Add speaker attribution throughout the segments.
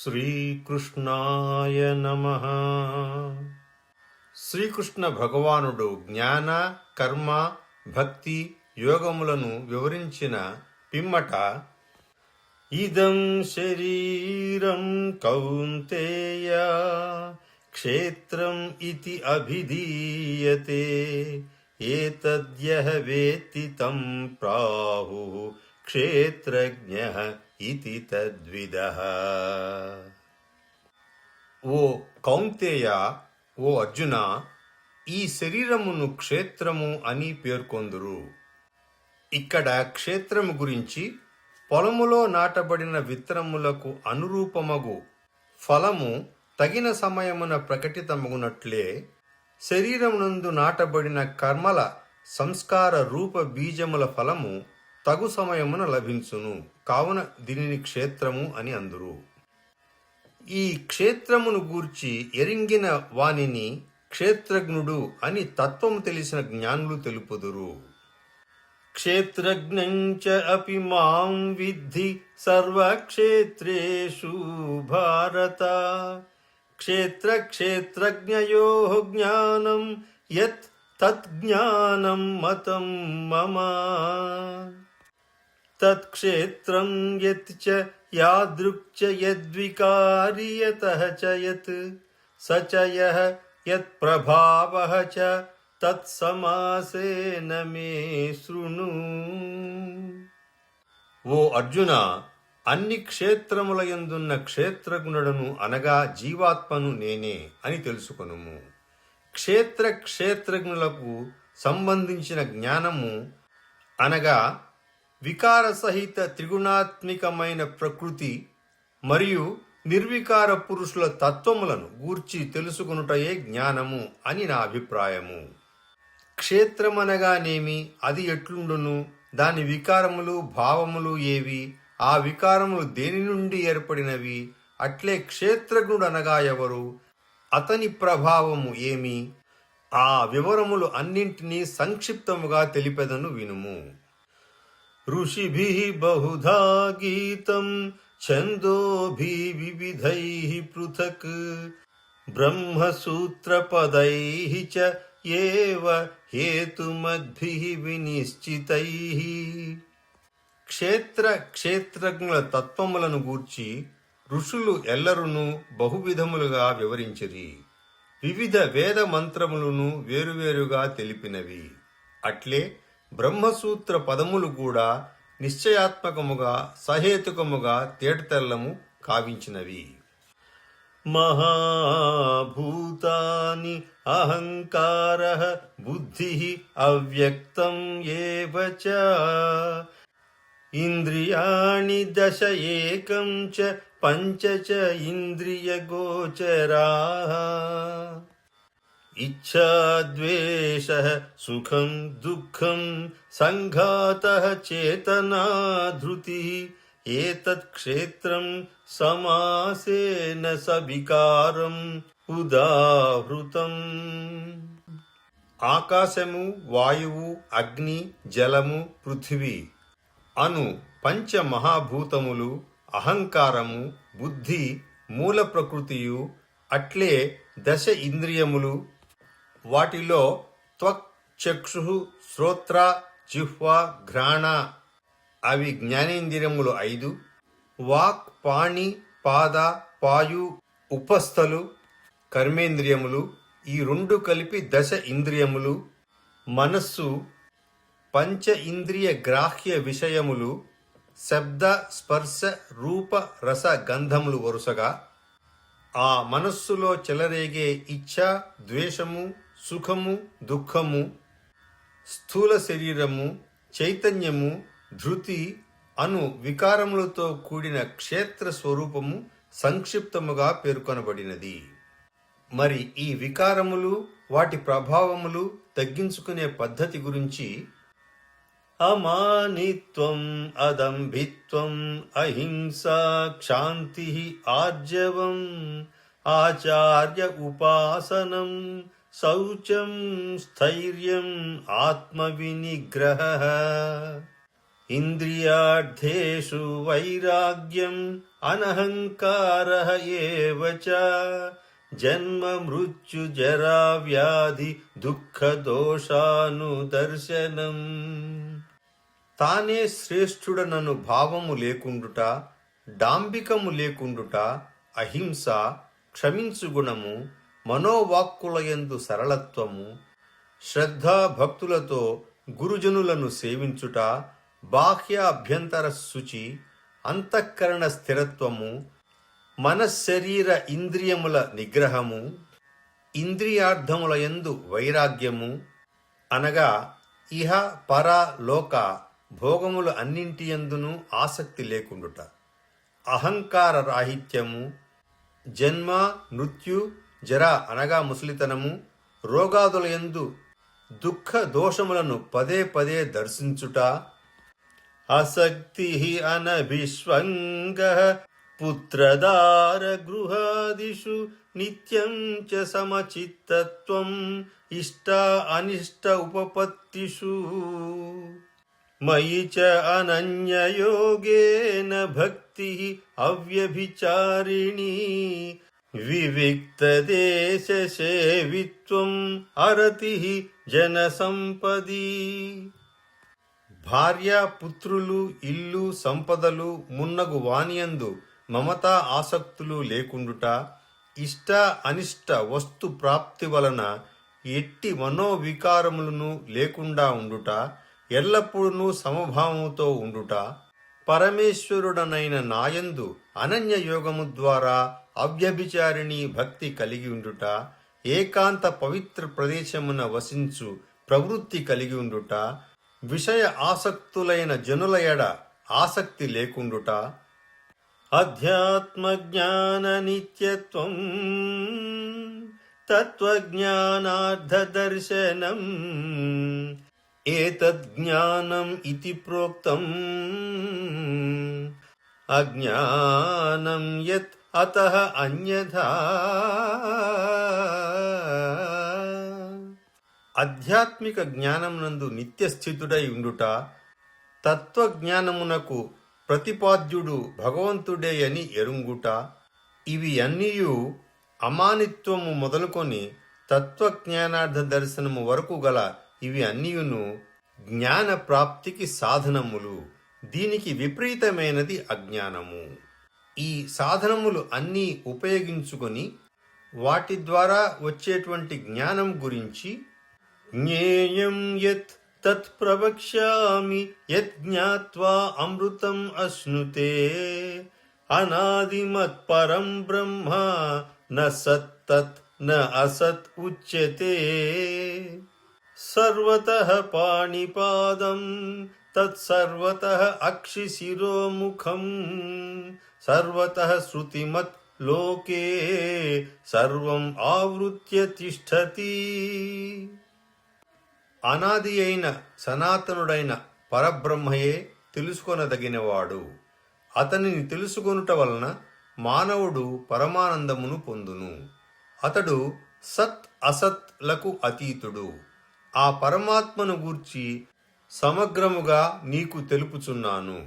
Speaker 1: శ్రీకృష్ణాయ నమః. శ్రీకృష్ణ భగవానుడు జ్ఞాన, కర్మ, భక్తి, యోగములను వివరించిన పిమ్మట ఇదం శరీరం కౌంతేయ క్షేత్రం ఇతి అభిధీయతే ఏతద్యః వేత్తి తం ప్రాహుః క్షేత్రజ్ఞః ఇతి తద్విదః. ఓ కౌంతేయ, ఓ అర్జున, ఈ శరీరమును క్షేత్రము అని పేర్కొందురు. ఇక్కడ క్షేత్రము గురించి పొలములో నాటబడిన విత్తనములకు అనురూపమగు ఫలము తగిన సమయమున ప్రకటితమగునట్లే శరీరమునందు నాటబడిన కర్మల సంస్కార రూప బీజముల ఫలము తగు సమయమున లభించును. కావున దీనిని క్షేత్రము అని అందురు. ఈ క్షేత్రమును గూర్చి ఎరింగిన వానిని క్షేత్రజ్ఞుడు అని తత్వము తెలిసిన జ్ఞానులు తెలుపుదురు. క్షేత్రజ్ఞంచ అపి మాం విద్ధి సర్వక్షేత్రేషు భారత క్షేత్రజ్ఞయోః జ్ఞానం యత్ తత్ జ్ఞానం మతం మమ తత్క్షేత్రం యత్ చ యాదృక్ చ యద్వికారి యతః చ యత్ స చ యః యత్ ప్రభావః చ తత్సమాసేన మే శృణు. ఓ అర్జున, అన్ని క్షేత్రముల యందున్న క్షేత్రజ్ఞుడను అనగా జీవాత్మను నేనే అని తెలుసుకొనుము. క్షేత్రజ్ఞులకు సంబంధించిన జ్ఞానము అనగా వికారసహిత త్రిగుణాత్మికమైన ప్రకృతి మరియు నిర్వికార పురుషుల తత్వములను గూర్చి తెలుసుకొనుటయే జ్ఞానము అని నా అభిప్రాయము. క్షేత్రమనగానేమి, అది ఎట్లుండును, దాని వికారములు భావములు ఏవి, ఆ వికారములు దేని నుండి ఏర్పడినవి, అట్లే క్షేత్రజ్ఞుడు అనగా ఎవరు, అతని ప్రభావము ఏమి, ఆ వివరములు అన్నింటినీ సంక్షిప్తముగా తెలిపెదను వినుము. ఋషిభిః బహుధా గీతం ఛందోభిః వివిధైః పృథక్ బ్రహ్మసూత్రపదైః చ ఏవ హేతుమద్భిః వినిశ్చితైః. క్షేత్రజ్ఞుల తత్వములను గూర్చి ఋషులు ఎల్లరును బహువిధములుగా వివరించిరి. వివిధ వేద మంత్రములను వేరువేరుగా తెలిపినవి. అట్లే బ్రహ్మసూత్ర పదములు కూడా నిశ్చయాత్మకముగా సహేతుకముగా తేటతెల్లము కావించినవి. మహాభూతాని అహంకారః బుద్ధిః అవ్యక్తం ఏవ చ ఇంద్రియాణి దశ ఏకం చ పంచ చ ఇంద్రియగోచరాః ఇచ్ఛా ద్వేషః సుఖం దుఃఖం సంఘాతః చేతనా ధృతిః ఏతత్ క్షేత్రం సమాసేన సవికారం ఉదాహృతం. ఆకాశము, వాయువు, అగ్ని, జలము, పృథివీ అను పంచమహాభూతములు, అహంకారము, బుద్ధి, మూల ప్రకృతియు, అట్లే దశ ఇంద్రియములు, వాటిలో త్వక్, చక్షు, శ్రోత్ర, జిహ్వ, ఘ్రాణ అవి జ్ఞానేంద్రియములు 5, వాక్, పాణి, పాద, పాయు, ఉపస్థలు కర్మేంద్రియములు, ఈ 2 కలిపి దశ ఇంద్రియములు, మనస్సు, పంచ ఇంద్రియ గ్రాహ్య విషయములు, శబ్ద, స్పర్శ, రూప, రస, గంధములు వరుసగా, ఆ మనస్సులో చెలరేగే ఇచ్ఛ, ద్వేషము, సుఖము, దుఃఖము, స్థూల శరీరము, చైతన్యము, ధృతి అను వికారములతో కూడిన క్షేత్ర స్వరూపము సంక్షిప్తముగా పేర్కొనబడినది. మరి ఈ వికారములు, వాటి ప్రభావములు తగ్గించుకునే పద్ధతి గురించి అమానిత్వం, అదంభిత్వం, అహింసా, క్షాంతి, ఆర్జవం, ఆచార్య ఉపాసనం, శౌచం, స్థైర్యం, ఆత్మవినిగ్రహః, ఇంద్రియార్థేషు వైరాగ్యం, అనహంకారః ఏవ చ జన్మ మృత్యు జరా వ్యాధి దుఃఖ దోషానుదర్శనం. తానే శ్రేష్ఠుడనను భావము లేకుండుట, డాంబికము లేకుండుట, అహింస, క్షమించు గుణము, మనోవాక్కులయందు సరళత్వము, శ్రద్ధాభక్తులతో గురుజనులను సేవించుట, బాహ్య అభ్యంతర శుచి, అంతఃకరణ స్థిరత్వము, మనశ్శరీర ఇంద్రియముల నిగ్రహము, ఇంద్రియార్థములయందు వైరాగ్యము, అనగా ఇహ పర లోక భోగములు అన్నింటియందును ఆసక్తి లేకుండుట, అహంకార రాహిత్యము, జన్మ మృత్యు జర అనగా ముసలితనము, రోగాదులయందు దుఃఖ దోషములను పదే పదే దర్శించుట, అసక్తి అనభిష్వంగః పుత్రదార గృహాదిషు నిత్యం చ సమచిత్తత్వం ఇష్ట అనిష్ట ఉపపత్తిషు మయి చ అనన్యయోగేన భక్తి అవ్యభిచారిణీ వివిక్తదేశసేవిత్వం అరతి జనసంపదీ. భార్య పుత్రులు ఇల్లు సంపదలు మున్నగు వానియందు మమతా ఆసక్తులు లేకుండుట, ఇష్ట అనిష్ట వస్తు ప్రాప్తి వలన ఎట్టి మనోవికారములను లేకుండా ఉండుట, ఎల్లప్పుడూ సమభావముతో ఉండుట, పరమేశ్వరుడనైన నాయందు అనన్య యోగము ద్వారా అవ్యభిచారిణి భక్తి కలిగి ఉండుట, ఏకాంత పవిత్ర ప్రదేశమున వసించు ప్రవృత్తి కలిగి ఉండుట, విషయ ఆసక్తులైన జనుల ఎడ ఆసక్తి లేకుండుట, అధ్యాత్మ జ్ఞాన నిత్యత్వం తత్వజ్ఞానార్థ దర్శనం ఏతజ్ఞానం ఇతి ప్రోక్తం అజ్ఞానం యత్ అతః అన్యథా. ఆధ్యాత్మిక జ్ఞానమునందు నిత్యస్థితుడై ఉండుట, తత్వజ్ఞానమునకు ప్రతిపాద్యుడు భగవంతుడే అని ఎరుంగుట, ఇవి అన్నీయు అమానిత్వము మొదలుకొని తత్వజ్ఞానార్థ దర్శనము వరకు గల ఇవి అన్నీయును జ్ఞాన ప్రాప్తికి సాధనములు. దీనికి విపరీతమైనది అజ్ఞానము. ఈ సాధనములు అన్నీ ఉపయోగించుకొని వాటి ద్వారా వచ్చేటువంటి జ్ఞానం గురించి జ్ఞేయం యత్ తత్ ప్రవక్ష్యామి యత్ జ్ఞాత్వా అమృతం అశ్నుతే అనాదిమత్ పరం బ్రహ్మ న సత్ తత్ న అసత్ ఉచ్యతే సర్వతః పాణిపాదం తత్ సర్వతః అక్షిశిరోముఖం సర్వతః శృతిమత్ లోకే సర్వం ఆవృత్య తిష్ఠతి. అనాది అయిన సనాతనుడైన పరబ్రహ్మయే తెలుసుకొనదగినవాడు. అతనిని తెలుసుకొనుట వలన మానవుడు పరమానందమును పొందును. అతడు సత్ అసత్లకు అతీతుడు. ఆ పరమాత్మను గూర్చి సమగ్రముగా నీకు తెలుపుచున్నాను.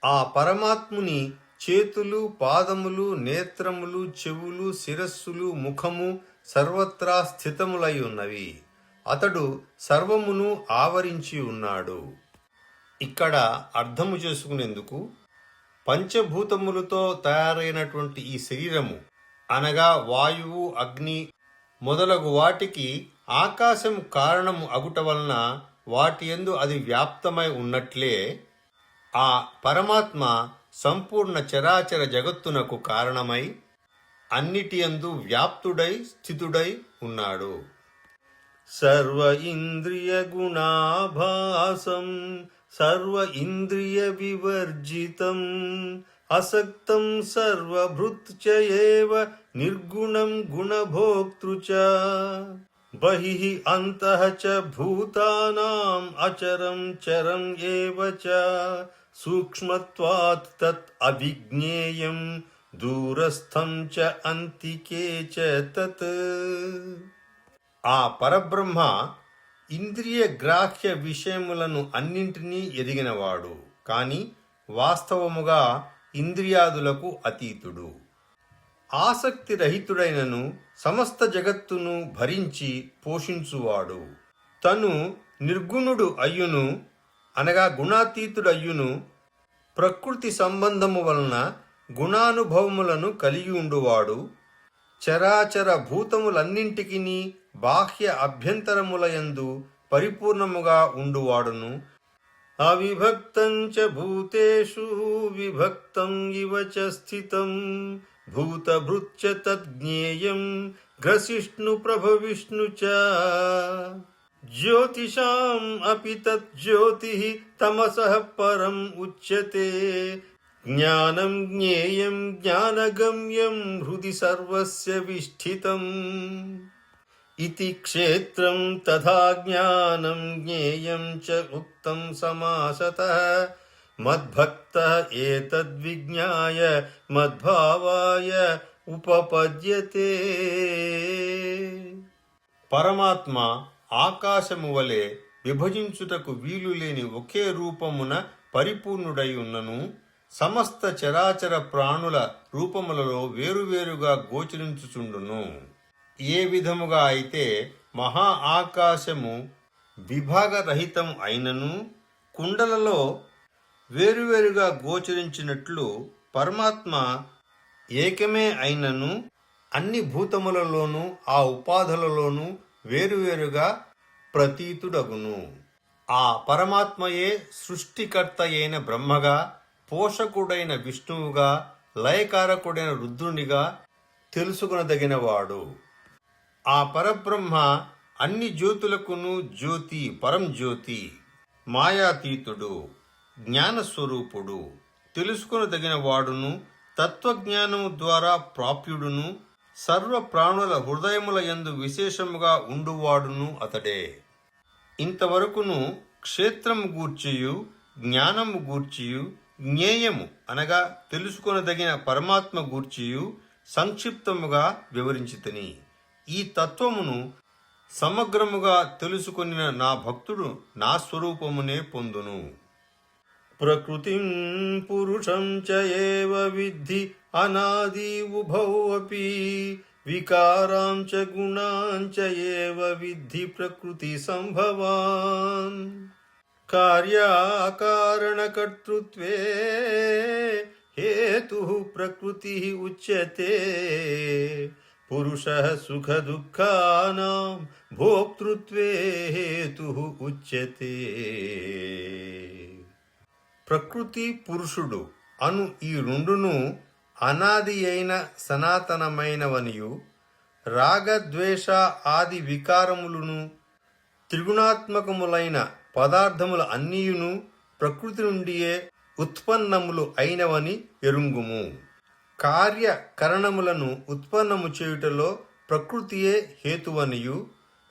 Speaker 1: ఆ పరమాత్ముని చేతులు, పాదములు, నేత్రములు, చెవులు, శిరస్సులు, ముఖము సర్వత్రా స్థితములై ఉన్నవి. అతడు సర్వమును ఆవరించి ఉన్నాడు. ఇక్కడ అర్థము చేసుకునేందుకు పంచభూతములతో తయారైనటువంటి ఈ శరీరము అనగా వాయువు, అగ్ని మొదలగు వాటికి ఆకాశం కారణము అగుట వలన వాటి యందు అది వ్యాప్తమై ఉన్నట్లే ఆ పరమాత్మ సంపూర్ణ చరాచర జగత్తునకు కారణమై అన్నిటియందు వ్యాప్తుడై స్థితుడై ఉన్నాడు. సర్వ ఇంద్రియ గుణాభాసం సర్వ ఇంద్రియ వివర్జితం అసక్తం సర్వభృత్ చ ఏవ నిర్గుణం గుణభోక్తృ చ బహిః అంతః చ భూతానాం అచరం చరం ఏవ చ సూక్ష్మత్వాత్ తత్ అవిజ్ఞేయం దూరస్థం చ అంతికే చ తత్. ఆ పరబ్రహ్మ ఇంద్రియ గ్రాహ్య విషయములను అన్నింటినీ ఎరిగినవాడు. కాని వాస్తవముగా ఇంద్రియాదులకు అతీతుడు. ఆసక్తి రహితుడైనను సమస్త జగత్తును భరించి పోషించువాడు. తను నిర్గుణుడు అయ్యును అనగా గుణాతీతుడయ్యును ప్రకృతి సంబంధము వలన గుణానుభవములను కలిగి ఉండువాడు. చరాచర భూతములన్నింటికిని బాహ్య అభ్యంతరములయందు పరిపూర్ణముగా ఉండువాడును. అవిభక్తం చ భూతేషు విభక్తం ఇవ చ స్థితం భూతభృత్య తజ్ఞేయం గ్రసిష్ణు ప్రభవిష్ణు చ జ్యోతిషాం అపి తజ్జ్యోతిః తమసః పరం ఉచ్యతే జ్ఞానం జ్ఞేయం జ్ఞానగమ్యం హృది సర్వస్య విష్ఠితం. ఇతి క్షేత్రం తథా జ్ఞానం జ్ఞేయం చ ఉక్తం సమాసతః మద్భక్తః ఏతద్విజ్ఞాయ మద్భావాయ ఉపపద్యతే. పరమాత్మ ఆకాశము వలె విభజించుటకు వీలులేని ఒకే రూపమున పరిపూర్ణుడై ఉన్నను సమస్త చరాచర ప్రాణుల రూపములలో వేరువేరుగా గోచరించుచుండును. ఏ విధముగా అయితే మహా ఆకాశము విభాగరహితం అయినను కుండలలో వేరువేరుగా గోచరించినట్లు పరమాత్మ ఏకమే అయినను అన్ని భూతములలోనూ ఆ ఉపాధులలోనూ వేరువేరుగా ప్రతీతుడగును. ఆ పరమాత్మయే సృష్టికర్త అయిన బ్రహ్మగా, పోషకుడైన విష్ణువుగా, లయకారకుడైన రుద్రునిగా తెలుసుకొనదగినవాడు. ఆ పరబ్రహ్మ అన్ని జ్యోతులకును జ్యోతి, పరంజ్యోతి, మాయాతీతుడు, జ్ఞానస్వరూపుడు, తెలుసుకొనదగిన వాడును, తత్వజ్ఞానము ద్వారా ప్రాప్యుడును, సర్వ ప్రాణుల హృదయముల యందు విశేషముగా ఉండువాడును అతడే. ఇంతవరకును క్షేత్రము గూర్చియు జ్ఞానము గూర్చియు జ్ఞేయము అనగా తెలుసుకొనదగిన పరమాత్మ గూర్చియు సంక్షిప్తముగా వివరించితిని. ఈ తత్వమును సమగ్రముగా తెలుసుకొనిన నా భక్తుడు నా స్వరూపమునే పొందును. ప్రకృతిం పురుషం చ ఏవ విద్ధి అనాది ఉభౌ అపి వికారాం చ గుణాం చ ఏవ విద్ధి ప్రకృతి సంభవాన్. కార్యకారణకర్తృత్వే హేతుః ప్రకృతిః ఉచ్యతే పురుషః సుఖ దుఃఖానాం భోక్తృత్వే హేతుః ఉచ్యతే. ప్రకృతి పురుషుడు అను ఈ రెండును అనాది అయిన సనాతనమైనవనియు రాగద్వేష ఆది వికారములను త్రిగుణాత్మకములైన పదార్థముల అన్నీయును ప్రకృతి నుండియే ఉత్పన్నములు అయినవని ఎరుంగుము. కార్యకరణములను ఉత్పన్నము చేయుటలో ప్రకృతియే హేతువనియు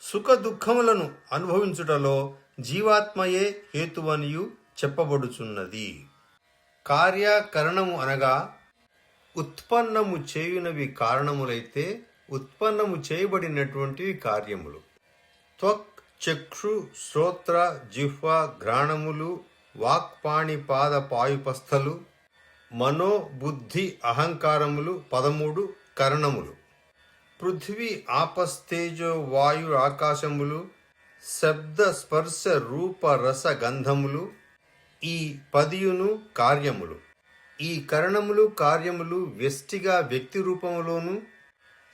Speaker 1: సుఖ దుఃఖములను అనుభవించుటలో జీవాత్మయే హేతువనియు చెప్పబడుచున్నది. కార్యకరణము అనగా ఉత్పన్నము చేయునవి కారణములైతే ఉత్పన్నము చేయబడినటువంటివి కార్యములు. త్వక్, చక్షు, శ్రోత్ర, జిహ్వ, ఘ్రాణములు, వాక్పాణి పాద పాయుపస్థలు, మనో, బుద్ధి, అహంకారములు 13 కరణములు. పృథ్వీ, ఆపస్తేజో, వాయు, ఆకాశములు, శబ్ద, స్పర్శ, రూప, రస, గంధములు ఈ 10 కార్యములు. ఈ కరణములు కార్యములు వ్యష్టిగా వ్యక్తి రూపములోను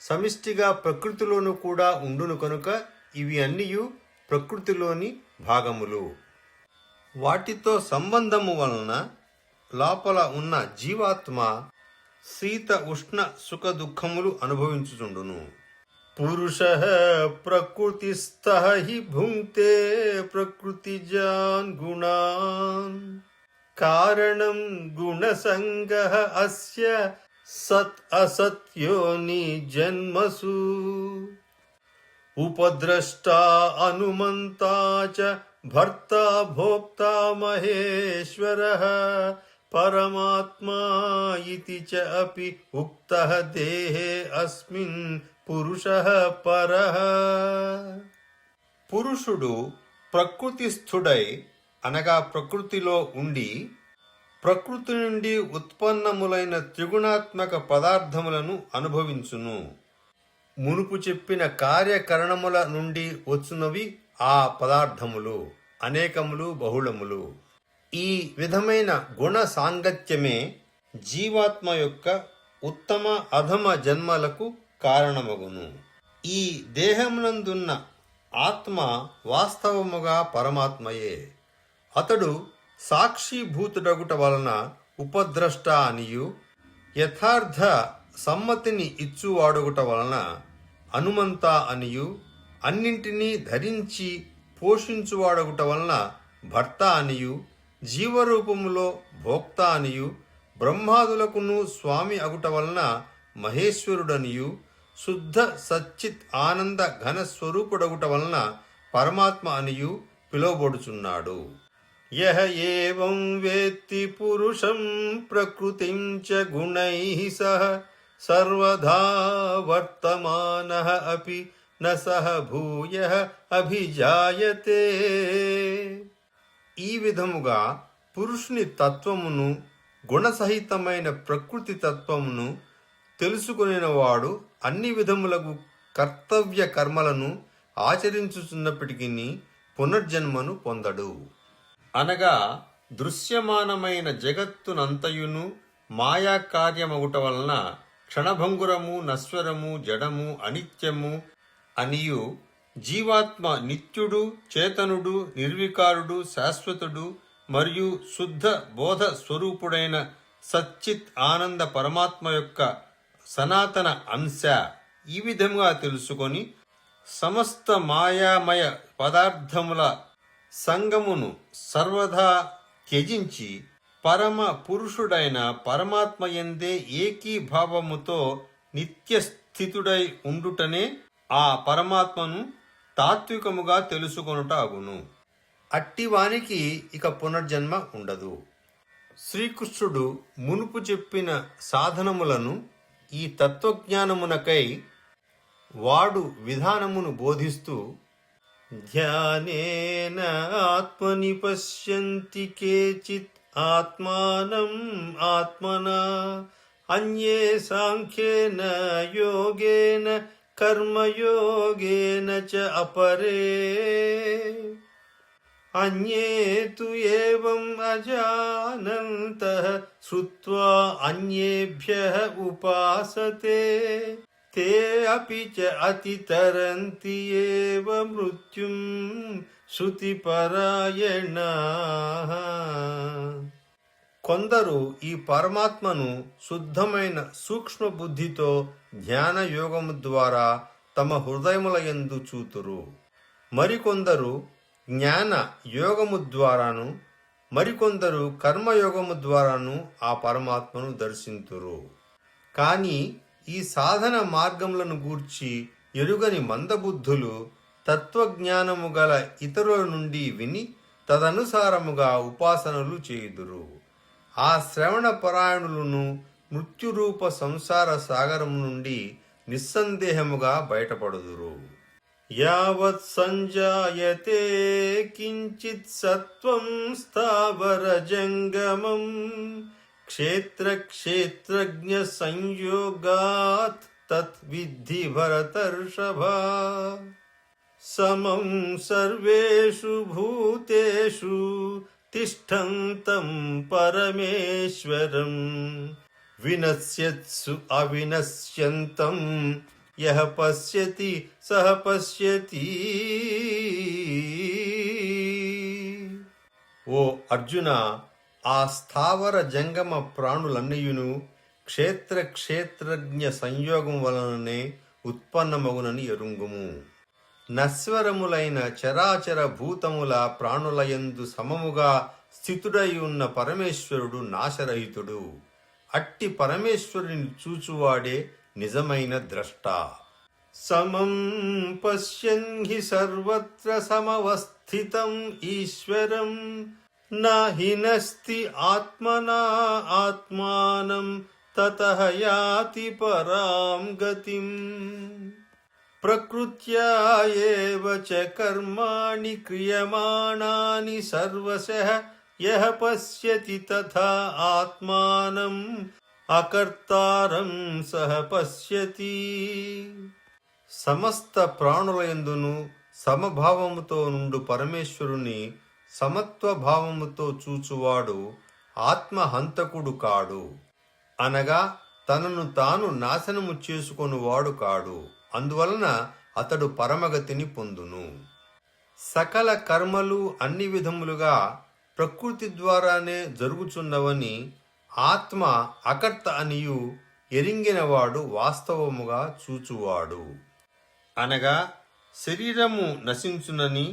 Speaker 1: సమిష్టిగా ప్రకృతిలోను కూడా ఉండును కనుక ఇవి అన్నియు ప్రకృతిలోని భాగములు. వాటితో సంబంధము వలన లోపల ఉన్న జీవాత్మ శీత ఉష్ణ సుఖ దుఃఖములు అనుభవించుచుండును. పురుషః ప్రకృతిస్థః హి భుంక్తే ప్రకృతిజాన్ గుణాన్ కారణం గుణసంగః అస్య సత్ అసత్యోని జన్మసు ఉపద్రష్టా అనుమంతా చ భర్తా భోక్తా మహేశ్వరః పరమాత్మా ఇతి చ అపి ఉక్తః దేహే అస్మిన్ పురుషః పరః. పురుషుడు ప్రకృతిస్థుడై అనగా ప్రకృతిలో ఉండి ప్రకృతి నుండి ఉత్పన్నములైన త్రిగుణాత్మక పదార్థములను అనుభవించును. మునుపు చెప్పిన కార్యకరణముల నుండి వచ్చునవి ఆ పదార్థములు అనేకములు బహుళములు. ఈ విధమైన గుణ సాంగత్యమే జీవాత్మ యొక్క ఉత్తమ అధమ జన్మలకు కారణమగును. ఈ దేహమునందున్న ఆత్మ వాస్తవముగా పరమాత్మయే. అతడు సాక్షిభూతుడగుట వలన ఉపద్రష్ట అనియు, యథార్థ సమ్మతిని ఇచ్చువాడుగుట వలన హనుమంత అనియు, అన్నింటినీ ధరించి పోషించువాడగుట వలన భర్త అనియు, జీవరూపములో భోక్త అనియు, బ్రహ్మాదులకును స్వామి అగుట వలన మహేశ్వరుడనియు, శుద్ధ సచ్చిత్ ఆనంద ఘన స్వరూపుడగుట వలన పరమాత్మ అనియు పిలువబడుచున్నాడు. యహ ఏవం వేత్తి పురుషం ప్రకృతిం చ గుణైః సహ సర్వదా వర్తమానః అపి న సహ భూయః అభిజాయతే. ఈ విధముగా పురుషుని తత్వమును, గుణసహితమైన ప్రకృతి తత్వమును తెలుసుకొనినవాడు అన్ని విధములకు కర్తవ్య కర్మలను ఆచరించుచున్నప్పటికీ పునర్జన్మను పొందడు. అనగా దృశ్యమానమైన జగత్తునంతయును మాయా కార్యమగుట వలన క్షణభంగురము, నశ్వరము, జడము, అనిత్యము అనియు, జీవాత్మ నిత్యుడు, చేతనుడు, నిర్వికారుడు, శాశ్వతుడు మరియు శుద్ధ బోధ స్వరూపుడైన సచ్చిత్ ఆనంద పరమాత్మ యొక్క సనాతన అంశ. ఈ విధముగా తెలుసుకొని సమస్త మాయామయ పదార్థముల సంగమును సర్వదా త్యజించి పరమ పురుషుడైన పరమాత్మయందే ఏకీభావముతో నిత్యస్థితుడై ఉండుటనే ఆ పరమాత్మను తాత్వికముగా తెలుసుకొనుట అగును. అట్టివానికి ఇక పునర్జన్మ ఉండదు. శ్రీకృష్ణుడు మునుపు చెప్పిన సాధనములను ఈ తత్వజ్ఞానమునకై వాడు విధానమును బోధిస్తూ, ధ్యానేన ఆత్మని పశ్యంతి కేచిత్ ఆత్మానం ఆత్మనా, అన్యే సాంఖ్యేన యోగేన కర్మయోగేన చ అపరే, అన్యే తు ఏవం అజానంతః శ్రుత్వా అన్యేభ్యః ఉపాసతే, తే అపి చ అతితరంతి ఏవ మృత్యుం శృతిపరాయణాః. కొందరు ఈ పరమాత్మను శుద్ధమైన సూక్ష్మ బుద్ధితో జ్ఞాన యోగము ద్వారా తమ హృదయముల యందు చూతురు. మరికొందరు జ్ఞాన యోగము ద్వారాను, మరికొందరు కర్మయోగము ద్వారాను ఆ పరమాత్మను దర్శింతురు. కానీ ఈ సాధన మార్గములను గూర్చి ఎరుగని మందబుద్ధులు తత్వజ్ఞానము గల ఇతరుల నుండి విని తదనుసారముగా ఉపాసనలు చేయుదురు. ఆ శ్రవణ పరాయణులను మృత్యురూప సంసార సాగరము నుండి నిస్సందేహముగా బయటపడుదురు. యావత్ సంజాయతే కించిత్ సత్వం స్థావర జంగమం, క్షేత్ర క్షేత్రజ్ఞ సంయోగాత్ తత్ విద్ధి భరతర్షభ. సమం సర్వేషు భూతేషు తిష్టంతం పరమేశ్వరం, వినశ్యత్సు అవినశ్యంతం యః పశ్యతి సహ పశ్యతి. ఓ అర్జున, ఆ స్థావర జంగమ ప్రాణులన్నయును క్షేత్ర క్షేత్రజ్ఞ సంయోగం వలననే ఉత్పన్నమగునని ఎరుంగుము. నశ్వరములైన చరాచర భూతముల ప్రాణులయందు సమముగా స్థితుడై ఉన్న పరమేశ్వరుడు నాశరహితుడు. అట్టి పరమేశ్వరుని చూచువాడే నిజమైన ద్రష్ట. సమం పశ్యన్ హి సర్వత్ర సమవస్థితం ఈశ్వరం, నాహి నస్తి ఆత్మనా ఆత్మానం తతః యాతి పరాం గతిం. ప్రకృత్యా ఏవ చ కర్మాణి క్రియమాణాని సర్వశః యః పశ్యతి తథా ఆత్మానం అకర్తారం సహ పశ్యతి. సమస్త ప్రాణులయందును సమభావముతో నుండు పరమేశ్వరుని సమత్వభావముతో చూచువాడు ఆత్మహంతకుడు కాడు, అనగా తనను తాను నాశనము చేసుకొనువాడు కాడు. అందువలన అతడు పరమగతిని పొందును. సకల కర్మలు అన్ని విధములుగా ప్రకృతి ద్వారానే జరుగుచున్నవని ఆత్మ అకర్త అనియు ఎరింగినవాడు వాస్తవముగా చూచువాడు. అనగా శరీరము నశించునని,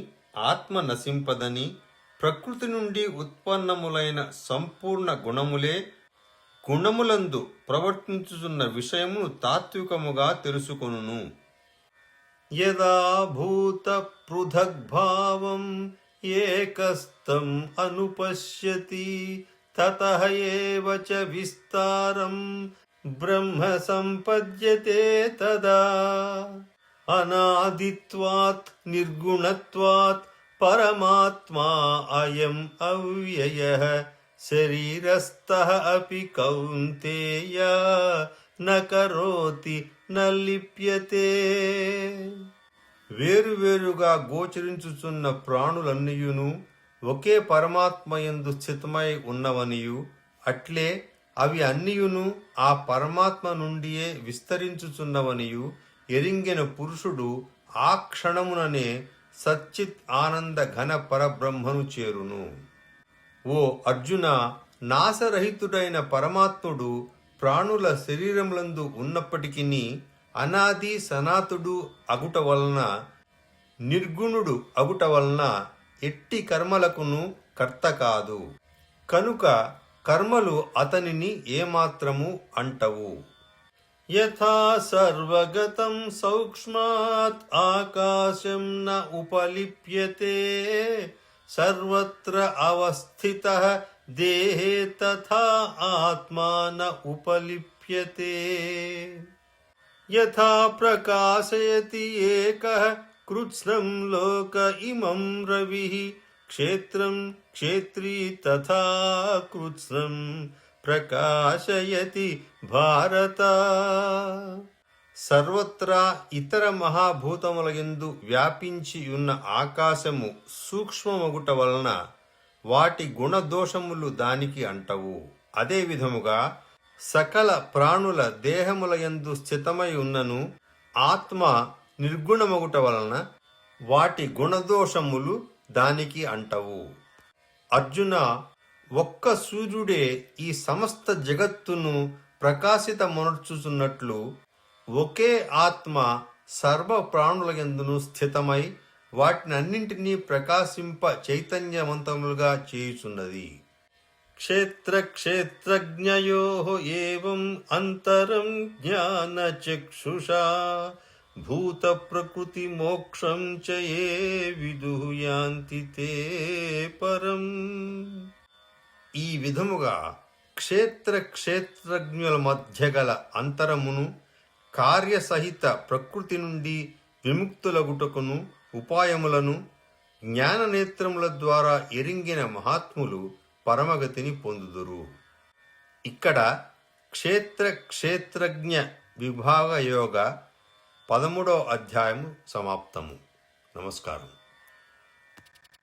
Speaker 1: ఆత్మ నశింపదని, ప్రకృతి నుండి ఉత్పన్నములైన సంపూర్ణ గుణములే గుణములందు ప్రవర్తించుచున్న విషయమును తాత్వికముగా తెలుసుకొనును. యదా భూత పృథగ్భావం ఏకస్థం అనుపశ్యతి తతః ఏవ చ విస్తారం బ్రహ్మ సంపద్యతే తదా. అనాదిత్వాత్ నిర్గుణత్వాత్ పరమాత్మా అయం అవ్యయః శరీరస్థః అపి కౌంతేయ న కరోతి న లిప్యతే. వేరువేరుగా గోచరించుచున్న ప్రాణులన్నీయును ఒకే పరమాత్మయందు స్థితమై ఉన్నవనియు, అట్లే అవి అన్నియును ఆ పరమాత్మ నుండియే విస్తరించుచున్నవనియు ఎరింగిన పురుషుడు ఆ క్షణముననే సచ్చిత్ ఆనంద ఘన పరబ్రహ్మను చేరును. ఓ అర్జున, నాశరహితుడైన పరమాత్ముడు ప్రాణుల శరీరములందు ఉన్నప్పటికీ అనాది సనాతుడు అగుట వలన, నిర్గుణుడు అగుట వలన ఎట్టి కర్మలకును కర్త కాదు. కనుక కర్మలు అతనిని ఏమాత్రము అంటవు. యథా సర్వగతం సూక్ష్మాత్ ఆకాశం న ఉపలిప్యతే సర్వత్ర అవస్థితః దేహే తథా ఆత్మా న ఉపలిప్యతే. యథా ప్రకాశయతి ఏకః కృత్స్నం లోక ఇమం రవిః క్షేత్రం క్షేత్రీ తథా కృత్స్నం ప్రకాశయతి భారత. సర్వత్రా ఇతర మహాభూతములయందు వ్యాపించి ఉన్న ఆకాశము సూక్ష్మమగుట వలన వాటి గుణదోషములు దానికి అంటవు. అదే విధముగా సకల ప్రాణుల దేహములయందు స్థితమై ఉన్నను ఆత్మ నిర్గుణమగుట వలన వాటి గుణదోషములు దానికి అంటవు. అర్జున, ఒక్క సూర్యుడే ఈ సమస్త జగత్తును ప్రకాశితమనర్చుచున్నట్లు ఒకే ఆత్మ సర్వ ప్రాణులయందును స్థితమై వాటినన్నింటినీ ప్రకాశింప చైతన్యవంతములుగా చేయుచున్నది. క్షేత్ర క్షేత్రజ్ఞయోః ఏవం అంతరం జ్ఞానచక్షుషా భూత ప్రకృతి మోక్షం చ యే విదుః యాంతి తే పరం. ఈ విధముగా క్షేత్ర క్షేత్రజ్ఞుల మధ్య గల అంతరమును, కార్యసహిత ప్రకృతి నుండి విముక్తులగుటకును ఉపాయములను జ్ఞాననేత్రముల ద్వారా ఎరింగిన మహాత్ములు పరమగతిని పొందుదురు. ఇక్కడ క్షేత్ర క్షేత్రజ్ఞ విభాగ యోగ 13వ అధ్యాయము సమాప్తము. నమస్కారం.